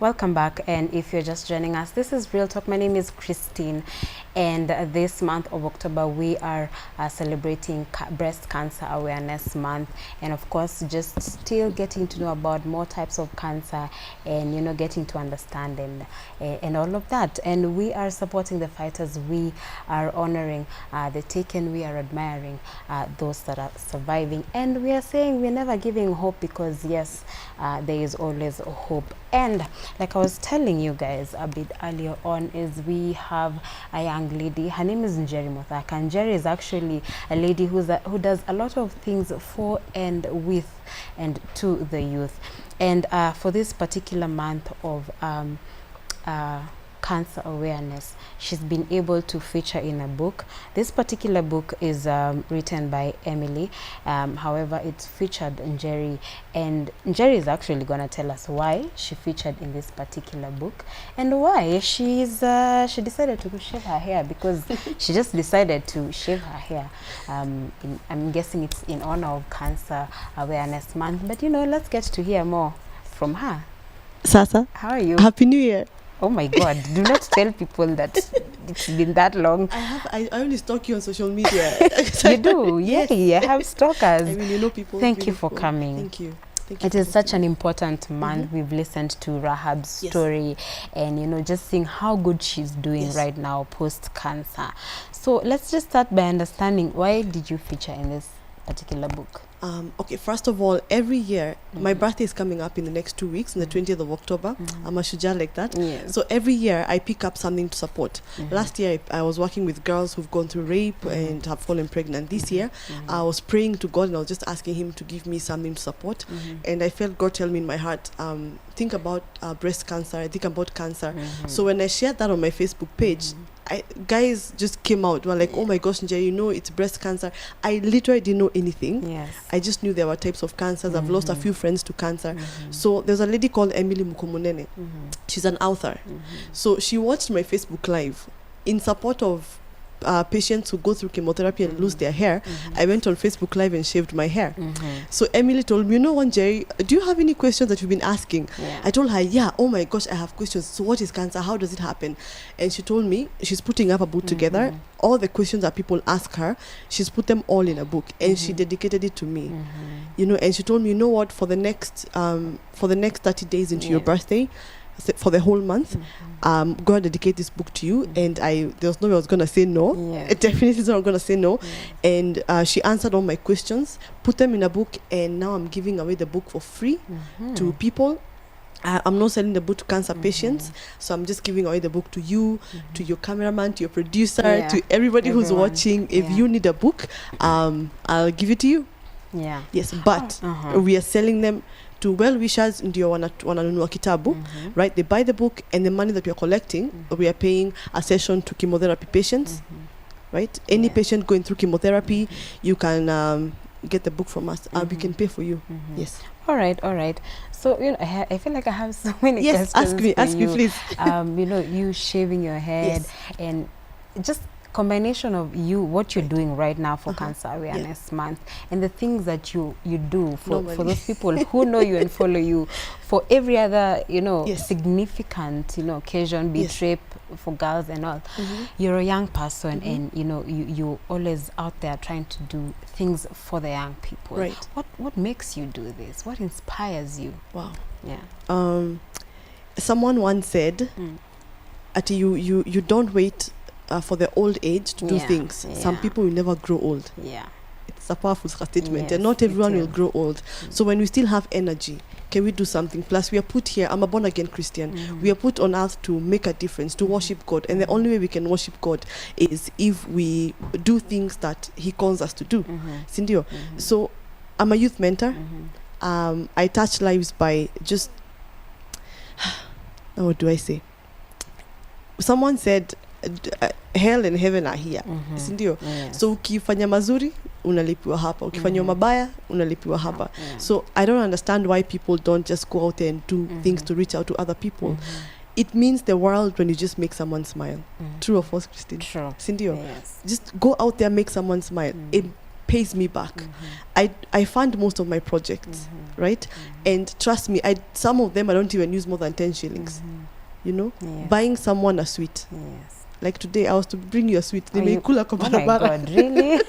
Welcome back, and if you're just joining us, this is Real Talk. My name is Christine, and this month of October we are celebrating Breast Cancer Awareness Month, and of course just still getting to know about more types of cancer, and getting to understand and all of that. And we are supporting the fighters, we are honoring the taken, we are admiring those that are surviving, and we are saying we're never giving hope, because yes, there is always hope. And like I was telling you guys a bit earlier on, is we have a young lady. Her name is Njeri Mothaka, and Njeri is actually a lady who does a lot of things for and with and to the youth. And for this particular month of cancer awareness, she's been able to feature in a book. This particular book is written by Emily. However, it's featured Njeri, and Njeri is actually going to tell us why she featured in this particular book and why she decided to shave her hair, because she just decided to shave her hair. I'm guessing it's in honor of Cancer Awareness Month, but let's get to hear more from her. Sasa, how are you? Happy New Year. Oh my God, do not tell people that it's been that long. I only stalk you on social media. You do? Yes. Yeah, I have stalkers. I mean, people. Thank you for coming. Thank you. It is such an important month. We've listened to Rahab's story, and just seeing how good she's doing right now post-cancer. So let's just start by understanding, why did you feature in this particular book? Okay, first of all, every year, my birthday is coming up in the next 2 weeks, on the 20th of October. I'm a shuja like that. Yes. So every year, I pick up something to support. Last year, I was working with girls who've gone through rape and have fallen pregnant. This year, I was praying to God, and I was just asking Him to give me something to support. And I felt God tell me in my heart, think about breast cancer, think about cancer. So when I shared that on my Facebook page, guys just came out, were like, oh my gosh, Njeri, it's breast cancer. I literally didn't know anything. Yes. I just knew there were types of cancers. I've lost a few friends to cancer. So there's a lady called Emily Mukomunene. She's an author. So she watched my Facebook Live in support of patients who go through chemotherapy and lose their hair. I went on Facebook Live and shaved my hair. So Emily told me, Njeri, do you have any questions that you've been asking? I told her, oh my gosh, I have questions. So what is cancer? How does it happen? And she told me she's putting up a book together. All the questions that people ask her, she's put them all in a book, and she dedicated it to me. And she told me, what, for the next 30 days into your birthday, for the whole month, I'm going to dedicate this book to you. And there's no way I was going to say no. It definitely is not going to say no. And she answered all my questions, put them in a book, and now I'm giving away the book for free to people. I'm not selling the book to cancer patients, so I'm just giving away the book to you, to your cameraman, to your producer, to everybody who's watching. If you need a book, I'll give it to you. Yes, but we are selling them to well-wishers ndio wananunua kitabu, right? They buy the book, and the money that we are collecting, we are paying a session to chemotherapy patients, right? Any patient going through chemotherapy, you can get the book from us. We can pay for you. Yes. All right. So I feel like I have so many questions. Ask me, please. You shaving your head, and just combination of what you're doing right now for Cancer Awareness Month, and the things that you do for those people who know you and follow you for every other significant occasion, be it rape for girls and all. You're a young person, and you're always out there trying to do things for the young people. Right. What makes you do this? What inspires you? Wow. Yeah. Someone once said, you don't wait for the old age to do things. Some people will never grow old. It's a powerful statement, and not everyone will grow old. So when we still have energy, can we do something? Plus, we are put here. I'm a born again Christian. We are put on earth to make a difference, to worship God, and the only way we can worship God is if we do things that He calls us to do. Sindio. So I'm a youth mentor. I touch lives by just what do I say? Someone said, hell and heaven are here. Sindio? So ukifanya mazuri unalipiwa hapa, ukifanya mabaya unalipiwa hapa. So I don't understand why people don't just go out there and do things to reach out to other people. It means the world when you just make someone smile. True or false, Christine? True. Sindio? Yes. Just go out there, make someone smile. pays me back. I fund most of my projects, right? And trust me, some of them I don't even use more than 10 shillings. You know, buying someone a sweet. Yes. Like today, I was to bring you a sweet. Oh my God, really?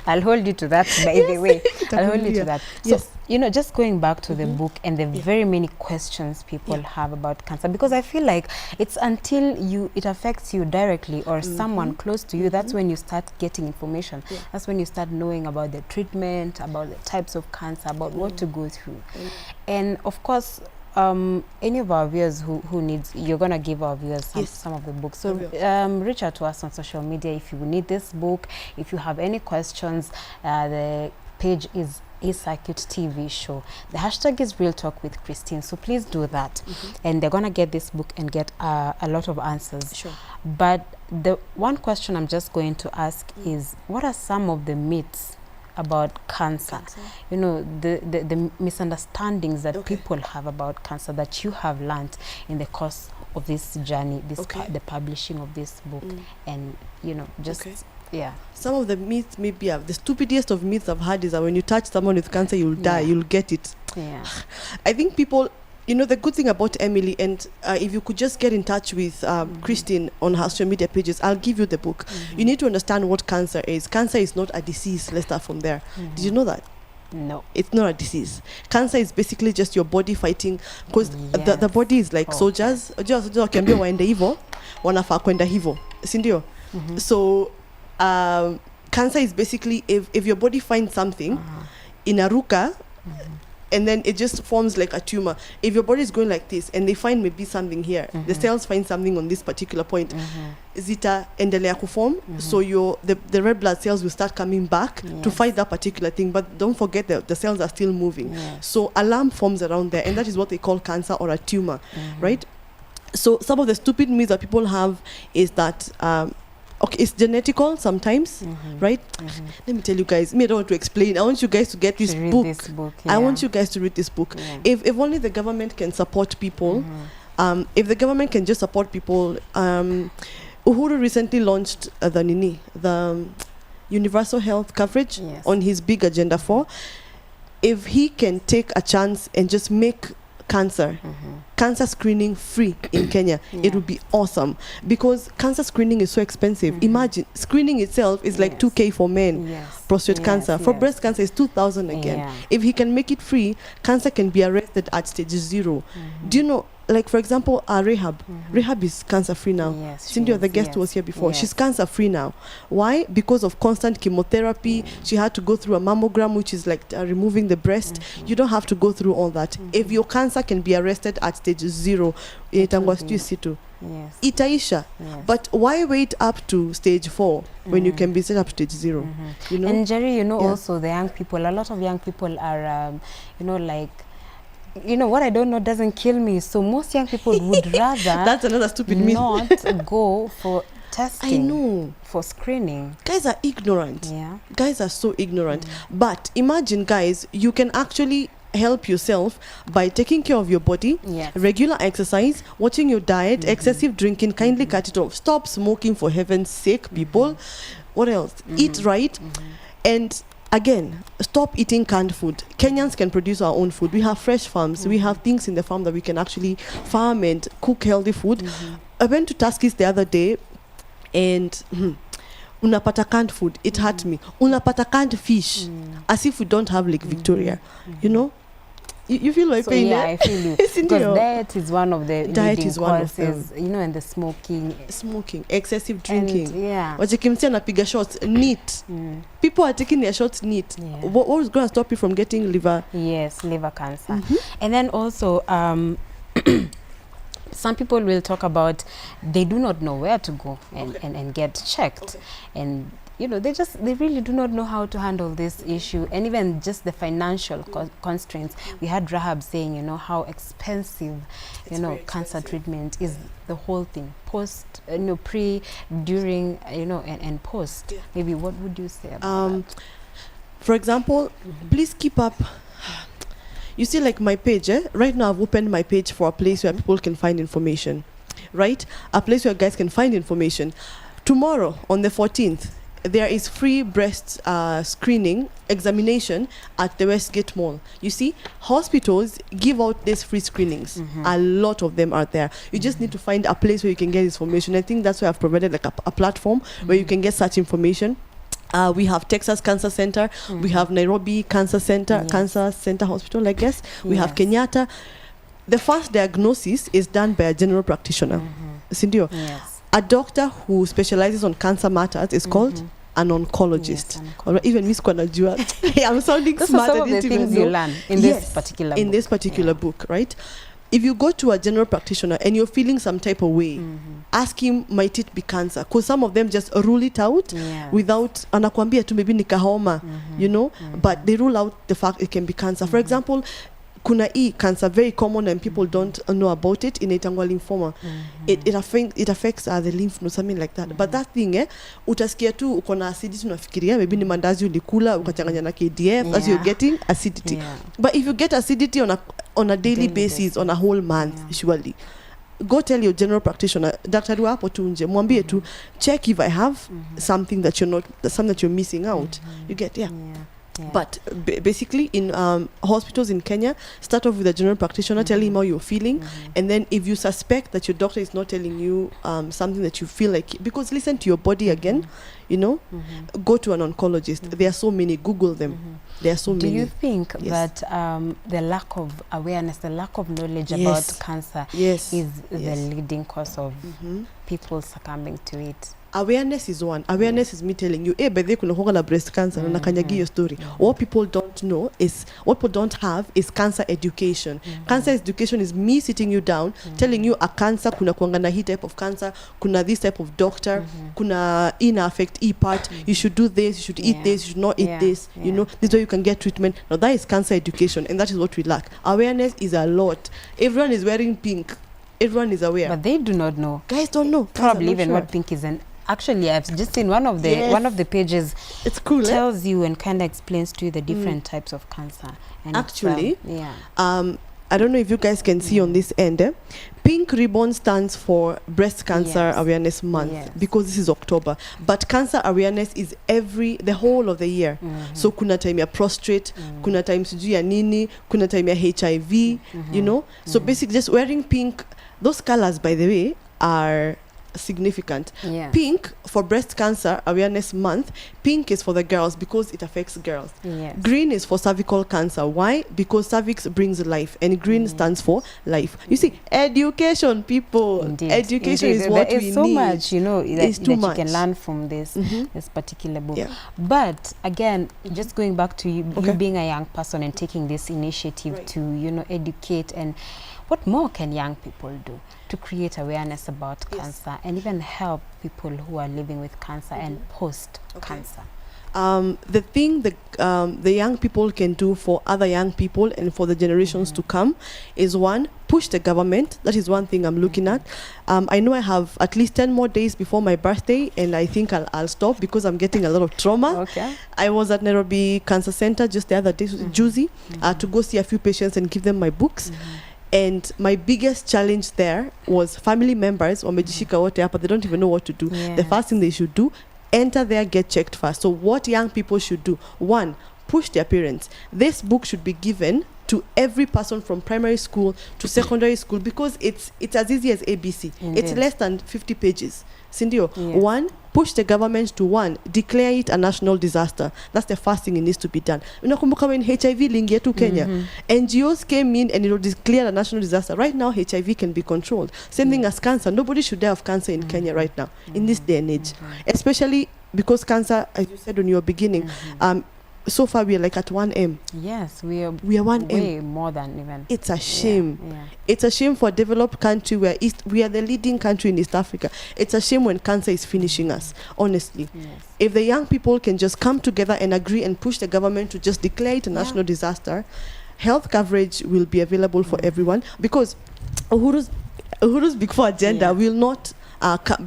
I'll hold you to that, by the way. I'll hold you to that. So, Yes. you know, just going back to the book and the very many questions people have about cancer, because I feel like it's until it affects you directly or someone close to you, that's when you start getting information. That's when you start knowing about the treatment, about the types of cancer, about what to go through. And of course, any of our viewers who needs, you're gonna give our viewers some of the books. So reach out to us on social media if you need this book. If you have any questions, the page is Circuit TV show. The hashtag is Real Talk with Christine. So please do that, and they're gonna get this book and get a lot of answers. Sure. But the one question I'm just going to ask is, what are some of the myths about cancer? You know, the misunderstandings that people have about cancer that you have learned in the course of this journey, the publishing of this book, and you know, just some of the myths, maybe the stupidest of myths I've heard is that when you touch someone with cancer, you'll die, you'll get it. I think people, you know, the good thing about Emily, and if you could just get in touch with Christine on her social media pages, I'll give you the book. You need to understand what cancer is. Cancer is not a disease. Let's start from there. Did you know that? No. It's not a disease. Cancer is basically just your body fighting, because the body is like soldiers. Wakiambia waende hivyo, wanafaa kwenda hivyo. Si ndio? So cancer is basically if your body finds something inaruka, and then it just forms like a tumor. If your body is going like this and they find maybe something here, the cells find something on this particular point, zita endelea kuform, so the red blood cells will start coming back to fight that particular thing. But don't forget that the cells are still moving. So alarm forms around there, and that is what they call cancer or a tumor, right? So some of the stupid myths that people have is that it's genetical sometimes, right? Let me tell you guys, I don't want to explain. I want you guys to get this book. I want you guys to read this book. If only the government can support people, if the government can just support people, Uhuru recently launched the universal health coverage on his big agenda 4. If he can take a chance and just make cancer screening free in Kenya, it would be awesome, because cancer screening is so expensive. Imagine screening itself is like 2K for men. Prostate cancer, for breast cancer is 2,000 again. If he can make it free, cancer can be arrested at stage 0. Do you know, like for example, Rehab is cancer free now. Cindy, the guest was here before. She's cancer free now. Why? Because of constant chemotherapy. She had to go through a mammogram, which is like removing the breast. You don't have to go through all that. If your cancer can be arrested at stage 0, itaisha. But why wait up to stage 4 when you can be set up stage 0? You know? And Jerry, you know, also the young people, a lot of young people are, you know, like, you know, what I don't know doesn't kill me. So most young people would rather that's another stupid myth. Not go for testing. I know. For screening. Guys are ignorant. Guys are so ignorant. But imagine, guys, you can actually help yourself by taking care of your body, regular exercise, watching your diet, excessive drinking, kindly cut it off. Stop smoking, for heaven's sake, people. What else? Eat right. And again, stop eating canned food. Kenyans can produce our own food. We have fresh farms. We have things in the farm that we can actually farm and cook healthy food. I went to Tuskys the other day, and unapata canned food. It hurt me. Unapata canned fish, as if we don't have Lake Victoria. You know, you feel my pain. Yeah, I feel you. Because diet is one of the leading causes, you know, and the smoking, excessive drinking. And, Wachikimsi anapiga shots neat. People are taking their shots neat. What is going to stop you from getting liver? Yes, liver cancer. And then also, some people will talk about they do not know where to go and get checked. And you know, they really do not know how to handle this issue, and even just the financial constraints. We had Rahab saying, you know, how expensive, you know, cancer treatment is, the whole thing, post, you know, pre, during, you know, and post. Maybe what would you say about that? For example, please keep up. You see, like my page, right now I've opened my page for a place where people can find information, right? A place where guys can find information. Tomorrow, on the 14th, there is free breast screening examination at the Westgate Mall. You see, hospitals give out these free screenings. A lot of them are there. You just need to find a place where you can get this information. I think that's why I've provided like a platform where you can get such information. We have Texas Cancer Center. We have Nairobi Cancer Center, Cancer Center Hospital, I guess. We have Kenyatta. The first diagnosis is done by a general practitioner. Sindio? Yes. A doctor who specializes on cancer matters is called an oncologist. Or even Miss Kwanajua. I'm sounding Those smart. are some of the things you learn in this particular book. In this particular book, right? If you go to a general practitioner and you're feeling some type of way, ask him, might it be cancer? Because some of them just rule it out without, anakuambia tu maybe ni kahoma, you know, but they rule out the fact it can be cancer. For example, kuna cancer, very common and people don't know about it, inaitangwa lymphoma. It affects the lymph node, something like that. But that thing, utasikia tu uko na acidity unafikiria maybe ni mandazi ulikula ukachanganya na KDF as you're getting acidity. But if you get acidity on a daily basis, on a whole month, surely go tell your general practitioner, Dr. Wapo tunje, mwambie tu, check if I have something that you're missing out. You get, But basically in hospitals in Kenya, start off with a general practitioner, tell him how you're feeling, and then if you suspect that your doctor is not telling you something that you feel like, because listen to your body again, you know, go to an oncologist. There are so many, Google them. There are so many. Do you think that the lack of awareness, the lack of knowledge about cancer is the leading cause of people succumbing to it? Awareness is one. Awareness is me telling you, by the kuna na breast cancer, na kanyagi your story. What people don't know is, what people don't have is cancer education. Cancer education is me sitting you down, telling you a cancer, kuna kuanga na hii type of cancer, kuna this type of doctor, kuna ina affect E part, you should do this, you should eat this, you should not eat this, you know, this way you can get treatment. Now that is cancer education, and that is what we lack. Awareness is a lot. Everyone is wearing pink. Everyone is aware. But they do not know. Guys don't know. Probably even what pink is. And actually, I've just seen one of the pages. It's cool. Tells you and kind of explains to you the different types of cancer. And actually, I don't know if you guys can see on this end. Pink ribbon stands for Breast Cancer Awareness Month because this is October. But cancer awareness is the whole of the year. So kuna time ya prostate, kuna time sijui ya nini, kuna time ya HIV, you know. So basically, just wearing pink. Those colors, by the way, are significant. Pink for Breast Cancer Awareness Month. Pink is for the girls because it affects girls. Green is for cervical cancer. Why? Because cervix brings life, and green stands for life. You see, education, people. Indeed. Education is what we need. There is so much, you know, that you can learn from this particular book. But again, just going back to you being a young person and taking this initiative to, you know, educate, and what more can young people do to create awareness about cancer and even help people who are living with cancer and post-cancer? The thing the young people can do for other young people and for the generations to come is, one, push the government. That is one thing I'm looking at. I know I have at least 10 more days before my birthday, and I think I'll stop because I'm getting a lot of trauma. I was at Nairobi Cancer Center just the other day, Juicy, to go see a few patients and give them my books. And my biggest challenge there was family members, wamejishika wote hapa, they don't even know what to do. The first thing they should do, enter there, get checked first. So what young people should do, one, push their parents. This book should be given to every person from primary school to secondary school because it's as easy as ABC. Indeed. It's less than 50 pages. Sindio, one, push the government to, one, declare it a national disaster. That's the first thing it needs to be done. Unakumbuka when HIV lingia to Kenya, NGOs came in and declared a national disaster. Right now, HIV can be controlled. Same thing as cancer. Nobody should die of cancer in Kenya right now, in this day and age. Especially because cancer, as you said in your beginning, so far we are like at 1M. Yes, we are 1M. Way more than even. It's a shame. It's a shame for a developed country where we are the leading country in East Africa. It's a shame when cancer is finishing us, honestly. If the young people can just come together and agree and push the government to just declare it a national disaster, health coverage will be available for everyone, because Uhuru's Big Four agenda will not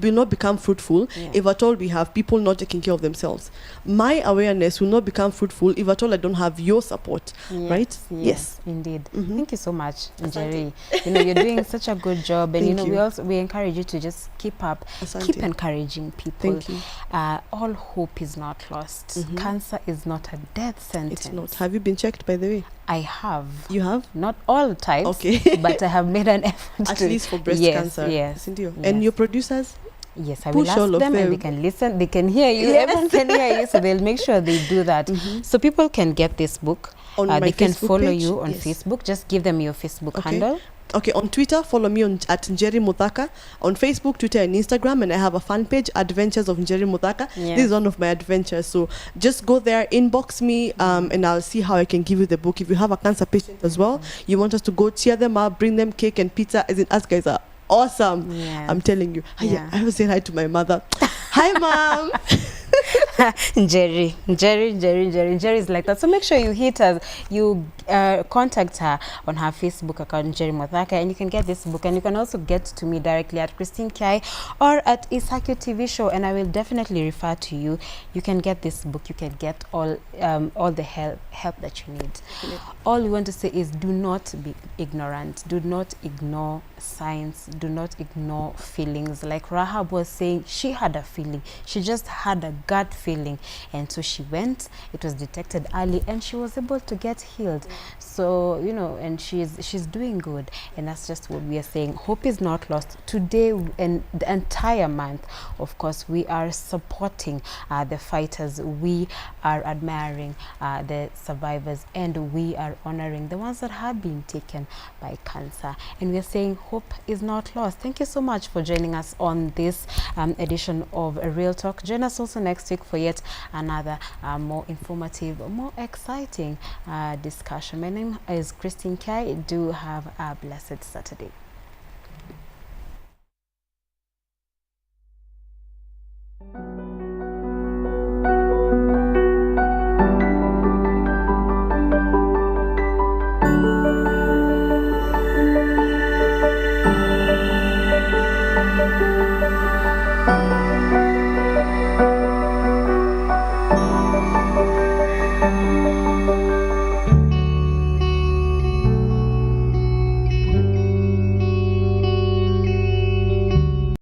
will not become fruitful Yeah. if at all we have people not taking care of themselves. My awareness will not become fruitful if at all I don't have your support, right? Yes. Indeed. Mhm. Thank you so much, Njeri. Asante. You're doing such a good job, and Thank you. we encourage you to just keep up, Asante. keep encouraging people. Thank you. All hope is not lost. Mhm. Cancer is not a death sentence. It's not. Have you been checked, by the way? I have. You have? Not all types. Okay. But I have made an effort At to. least for breast Yes, cancer. yes, Sindio. yes. And your producers? Yes, I Push will all ask of them, and them. they can listen. They can hear you. Yes. Everyone can hear you, so they'll make sure they do that. Mhm. So people can get this book. On my They can Facebook follow page? you on Yes. Facebook. Just give them your Facebook Okay. handle. Okay, on Twitter, follow me at Njeri Muthaka. On Facebook, Twitter, and Instagram, and I have a fan page, Adventures of Njeri Muthaka. Yeah. This is one of my adventures. So just go there, inbox me, and I'll see how I can give you the book. If you have a cancer patient as well, you want us to go cheer them up, bring them cake and pizza. As in, us guys are awesome. Yeah. I'm telling you. Yeah. I was saying hi to my mother. Hi, mom. Jerry is like that. So make sure you hit us, you contact her on her Facebook account, Jerry Mothaka, and you can get this book. And you can also get to me directly at Christine Kai or at Isakio TV show, and I will definitely refer to you. You can get this book. You can get all the help that you need. All we want to say is, do not be ignorant. Do not ignore signs. Do not ignore feelings. Like Rahab was saying, she had a feeling. She just had a gut feeling, and so she went. It was detected early, and she was able to get healed. So and she's doing good, and that's just what we are saying. Hope is not lost. Today and the entire month, of course, we are supporting the fighters. We are admiring the survivors, and we are honoring the ones that have been taken by cancer. And we are saying hope is not lost. Thank you so much for joining us on this edition of Real Talk. Join us also next week for yet another more informative, more exciting discussion. My name is Christine Kai. Do have a blessed Saturday.